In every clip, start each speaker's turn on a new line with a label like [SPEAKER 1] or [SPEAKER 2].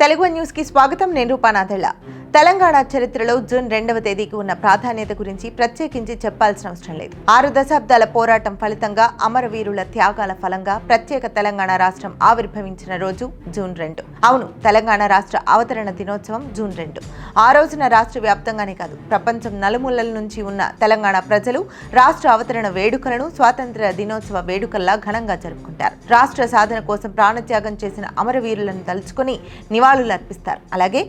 [SPEAKER 1] Telugu news కి స్వాగతం. నేను రూపానాథెళ్ళ. తెలంగాణ చరిత్రలో జూన్ 2వ తేదీకి ఉన్న ప్రాధాన్యత గురించి ప్రత్యేకించి చెప్పాల్సిన అవసరం లేదు. 6 దశాబ్దాల పోరాటం ఫలితంగా అమరవీరుల త్యాగాల ఫలంగా ప్రత్యేక తెలంగాణ రాష్ట్రం ఆవిర్భవించిన రోజు జూన్ 2. అవును, తెలంగాణ రాష్ట్ర అవతరణ దినోత్సవం జూన్ 2. ఆ రోజున రాష్ట్ర వ్యాప్తంగానే కాదు, ప్రపంచం నలుమూలల నుంచి ఉన్న తెలంగాణ ప్రజలు రాష్ట్ర అవతరణ వేడుకలను స్వాతంత్ర్య దినోత్సవ వేడుకల్లా ఘనంగా జరుపుకుంటారు. రాష్ట్ర సాధన కోసం ప్రాణత్యాగం చేసిన అమరవీరులను తలుచుకుని నివాళులు అర్పిస్తారు. అలాగే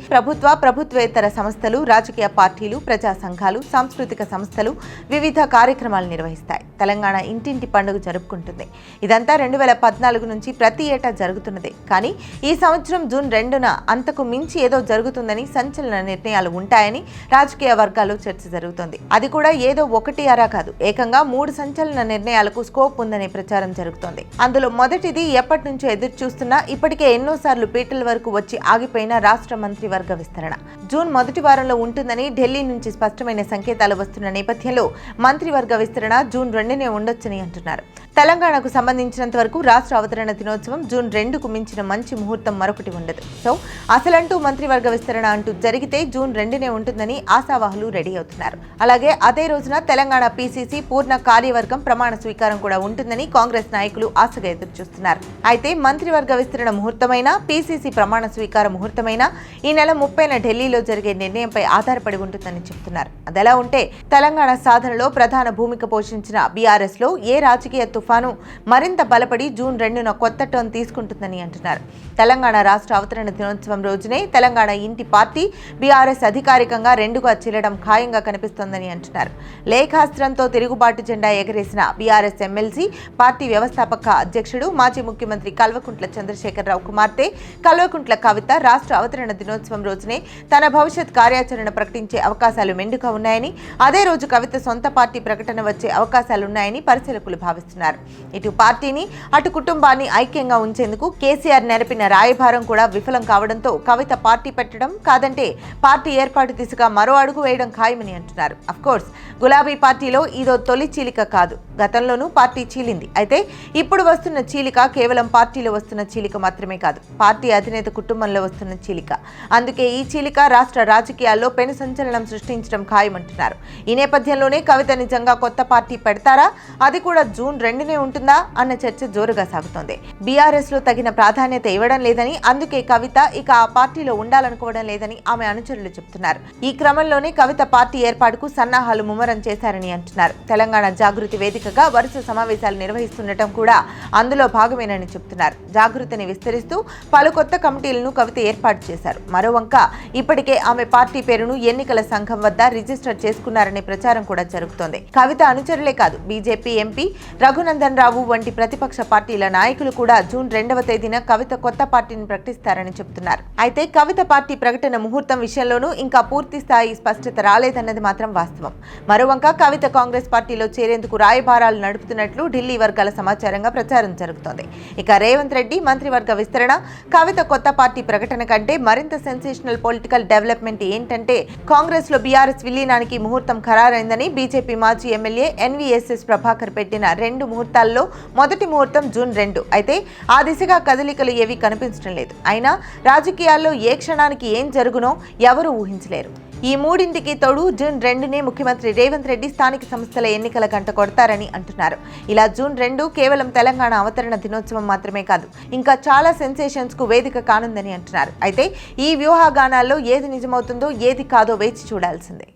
[SPEAKER 1] ప్రభుత్వేతర సంస్థలు, రాజకీయ పార్టీలు, ప్రజా సంఘాలు, సాంస్కృతిక సంస్థలు వివిధ కార్యక్రమాలు నిర్వహిస్తాయి. తెలంగాణ ఇంటింటి పండుగ జరుపుకుంటుంది. ఇదంతా 2014 నుంచి ప్రతి ఏటా జరుగుతున్నదే. కానీ ఈ సంవత్సరం జూన్ 2న అంతకు మించి ఏదో జరుగుతుందని, సంచలన నిర్ణయాలు ఉంటాయని రాజకీయ వర్గాల్లో చర్చ జరుగుతోంది. అది కూడా ఏదో ఒకటి అరా కాదు, ఏకంగా 3 సంచలన నిర్ణయాలకు స్కోప్ ఉందనే ప్రచారం జరుగుతోంది. అందులో మొదటిది ఎప్పటి నుంచో ఎదురు చూస్తున్నా, ఇప్పటికే ఎన్నోసార్లు పీటల వరకు వచ్చి ఆగిపోయిన రాష్ట్ర మంత్రివర్గ విస్తరణ. జూన్ మొదటి వారంలో ఉంటుందని ఢిల్లీ నుంచి స్పష్టమైన సంకేతాలు వస్తున్న నేపథ్యంలో మంత్రివర్గ విస్తరణ జూన్ 2నే ఉండొచ్చని అంటున్నారు. తెలంగాణకు సంబంధించినంత వరకు రాష్ట్ర అవతరణ దినోత్సవం జూన్ 2కు మించిన మంచి ముహూర్తం మరొకటి ఉండదు. సో అసలంటూ మంత్రివర్గ విస్తరణ అంటూ జరిగితే జూన్ 2నే ఉంటుందని ఆశావాహులు రెడీ అవుతున్నారు. అలాగే అదే రోజున తెలంగాణ పీసీసీ పూర్ణ కార్యవర్గం ప్రమాణ స్వీకారం కూడా ఉంటుందని కాంగ్రెస్ నాయకులు ఆశగా ఎదురుచూస్తున్నారు. అయితే మంత్రివర్గ విస్తరణ ముహూర్తమైనా, పీసీసీ ప్రమాణ స్వీకార ముహూర్తమైనా ఈ నెల 30న ఢిల్లీలో జరిగే నిర్ణయంపై ఆధారపడి ఉంటుందని చెబుతున్నారు. అదెలా ఉంటే తెలంగాణ సాధనలో ప్రధాన భూమిక పోషించిన బీఆర్ఎస్ లో ఏ రాజకీయ తుఫాను మరింత బలపడి జూన్ 2న కొత్త టర్న్ తీసుకుంటుందని అంటున్నారు. తెలంగాణ రాష్ట్ర అవతరణ దినోత్సవం రోజునే తెలంగాణ ఇంటి పార్టీ బీఆర్ఎస్ అధికారికంగా 2గా చీలడం ఖాయంగా కనిపిస్తోందని అంటున్నారు. లేఖాస్త్రంతో తిరుగుబాటు జెండా ఎగరేసిన బీఆర్ఎస్ ఎమ్మెల్సీ, పార్టీ వ్యవస్థాపక అధ్యక్షుడు, మాజీ ముఖ్యమంత్రి కల్వకుంట్ల చంద్రశేఖరరావు కుమార్తె కల్వకుంట్ల కవిత రాష్ట్ర అవతరణ దినోత్సవం రోజునే తన భవిష్యత్ కార్యాచరణ ప్రకటించే అవకాశాలు మెండుగా ఉన్నాయని, అదే రోజు కవిత సొంత పార్టీ ప్రకటన వచ్చే అవకాశాలున్నాయని పరిశీలకులు భావిస్తున్నారు. ఇటు పార్టీని, అటు కుటుంబాన్ని ఐక్యంగా ఉంచేందుకు కేసీఆర్ నెరపిన రాయభారం కూడా విఫలం కావడంతో కవిత పార్టీ పెట్టడం, కాదంటే పార్టీ ఏర్పాటు దిశగా మరో అడుగు వేయడం ఖాయమని అంటున్నారు. అఫ్కోర్స్ గులాబీ పార్టీలో ఇదో తొలి చీలిక కాదు, గతంలోనూ పార్టీ చీలింది. అయితే ఇప్పుడు వస్తున్న చీలిక కేవలం పార్టీలో వస్తున్న చీలిక మాత్రమే కాదు, పార్టీ అధినేత కుటుంబంలో వస్తున్న చీలిక. అందుకే ఈ చీలిక రాష్ట్ర రాజకీయాల్లో పెను సంచలనం సృష్టించడం ఖాయమంటున్నారు. ఈ నేపథ్యంలోనే కవిత నిజంగా కొత్త పార్టీ పెడతారా, అది కూడా జూన్ 2నే ఉంటుందా అన్న చర్చ జోరుగా సాగుతోంది. బీఆర్ఎస్ లో తగిన ప్రాధాన్యత ఇవ్వడం లేదని, అందుకే కవిత ఇక ఆ పార్టీలో ఉండాలనుకోవడం లేదని ఆమె అనుచరులు చెబుతున్నారు. ఈ క్రమంలోనే కవిత పార్టీ ఏర్పాటుకు సన్నాహాలు ముమ్మరం చేశారని అంటున్నారు. తెలంగాణ జాగృతి వేదికగా వరుస సమావేశాలు నిర్వహిస్తుండటం కూడా అందులో భాగమేనని చెబుతున్నారు. జాగృతిని విస్తరిస్తూ పలు కొత్త కమిటీలను కవిత ఏర్పాటు చేశారు. మరోవంక ఇప్పటికే ఆమె పార్టీ పేరును ఎన్నికల సంఘం వద్ద రిజిస్టర్ చేసుకున్నారనే ప్రచారం కూడా జరుగుతోంది. కవిత అనుచరులే కాదు, బీజేపీ ఎంపీ రఘునందన్ రావు వంటి ప్రతిపక్ష పార్టీల నాయకులు కూడా జూన్ 2వ తేదీన కవిత కొత్త పార్టీని ప్రకటిస్తారని చెబుతున్నారు. అయితే కవిత పార్టీ ప్రకటన ముహూర్తం విషయంలోనూ ఇంకా పూర్తి స్థాయి స్పష్టత రాలేదన్నది మాత్రం వాస్తవం. మరోవంక కవిత కాంగ్రెస్ పార్టీలో చేరేందుకు రాయబారాలు నడుపుతున్నట్లు ఢిల్లీ వర్గాల సమాచారంగా ప్రచారం జరుగుతోంది. ఇక రేవంత్ రెడ్డి మంత్రివర్గ విస్తరణ, కవిత కొత్త పార్టీ ప్రకటన కంటే మరింత సెన్సేషనల్ పొలిటికల్ డెవలప్మెంట్ ఏంటంటే కాంగ్రెస్ లో బీఆర్ఎస్ విలీనానికి ముహూర్తం ఖరారైందని బీజేపీ మాజీ ఎమ్మెల్యే ఎన్వీఎస్ఎస్ ప్రభాకర్ పెట్టిన 2 ముహూర్తాల్లో మొదటి ముహూర్తం జూన్ 2. అయితే ఆ దిశగా కదలికలు ఏవీ కనిపించడం లేదు. అయినా రాజకీయాల్లో ఏ క్షణానికి ఏం జరుగునో ఎవరూ ఊహించలేరు. ఈ మూడింటికి తోడు జూన్ 2నే ముఖ్యమంత్రి రేవంత్ రెడ్డి స్థానిక సంస్థల ఎన్నికల గంట కొడతారని అంటున్నారు. ఇలా జూన్ 2 కేవలం తెలంగాణ అవతరణ దినోత్సవం మాత్రమే కాదు, ఇంకా చాలా సెన్సేషన్స్ కు వేదిక కానుందని అంటున్నారు. అయితే ఈ వ్యూహాగానాల్లో ఏది నిజమవుతుందో, ఏది కాదో వేచి చూడాల్సిందే.